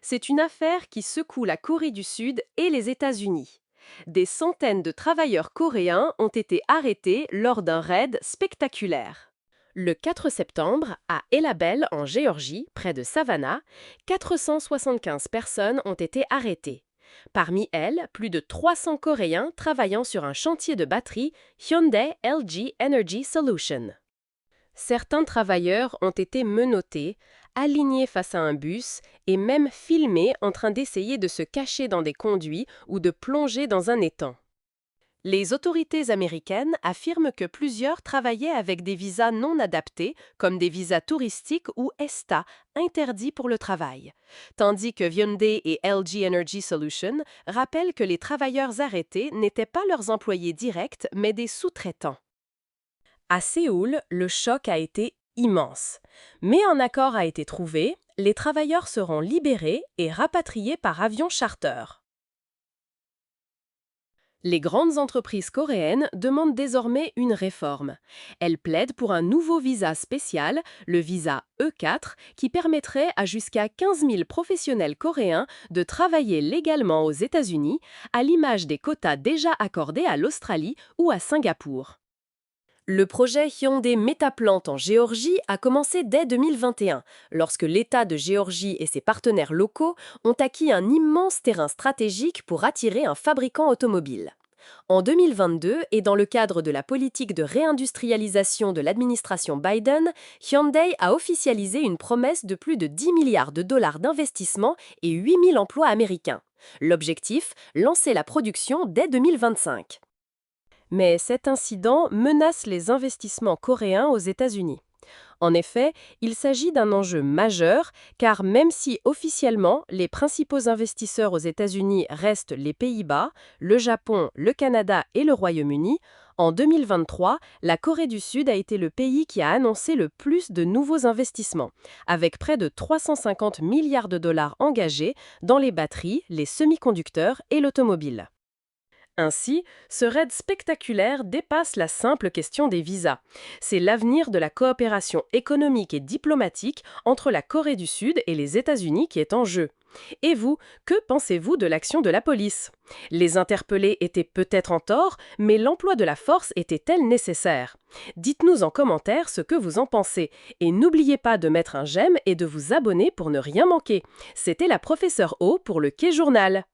C'est une affaire qui secoue la Corée du Sud et les États-Unis. Des centaines de travailleurs coréens ont été arrêtés lors d'un raid spectaculaire. Le 4 septembre, à Elabel, en Géorgie, près de Savannah, 475 personnes ont été arrêtées. Parmi elles, plus de 300 Coréens travaillant sur un chantier de batterie Hyundai LG Energy Solution. Certains travailleurs ont été menottés, alignés face à un bus et même filmés en train d'essayer de se cacher dans des conduits ou de plonger dans un étang. Les autorités américaines affirment que plusieurs travaillaient avec des visas non adaptés, comme des visas touristiques ou ESTA, interdits pour le travail, tandis que Hyundai et LG Energy Solution rappellent que les travailleurs arrêtés n'étaient pas leurs employés directs, mais des sous-traitants. À Séoul, le choc a été immense. Mais un accord a été trouvé, les travailleurs seront libérés et rapatriés par avion charter. Les grandes entreprises coréennes demandent désormais une réforme. Elles plaident pour un nouveau visa spécial, le visa E4, qui permettrait à jusqu'à 15 000 professionnels coréens de travailler légalement aux États-Unis, à l'image des quotas déjà accordés à l'Australie ou à Singapour. Le projet Hyundai Metaplant en Géorgie a commencé dès 2021, lorsque l'État de Géorgie et ses partenaires locaux ont acquis un immense terrain stratégique pour attirer un fabricant automobile. En 2022, et dans le cadre de la politique de réindustrialisation de l'administration Biden, Hyundai a officialisé une promesse de plus de 10 milliards de dollars d'investissement et 8 000 emplois américains. L'objectif, lancer la production dès 2025. Mais cet incident menace les investissements coréens aux États-Unis. En effet, il s'agit d'un enjeu majeur car même si officiellement les principaux investisseurs aux États-Unis restent les Pays-Bas, le Japon, le Canada et le Royaume-Uni, en 2023, la Corée du Sud a été le pays qui a annoncé le plus de nouveaux investissements, avec près de 350 milliards de dollars engagés dans les batteries, les semi-conducteurs et l'automobile. Ainsi, ce raid spectaculaire dépasse la simple question des visas. C'est l'avenir de la coopération économique et diplomatique entre la Corée du Sud et les États-Unis qui est en jeu. Et vous, que pensez-vous de l'action de la police? Les interpellés étaient peut-être en tort, mais l'emploi de la force était-elle nécessaire? Dites-nous en commentaire ce que vous en pensez. Et n'oubliez pas de mettre un j'aime et de vous abonner pour ne rien manquer. C'était la professeure O pour le Quai Journal.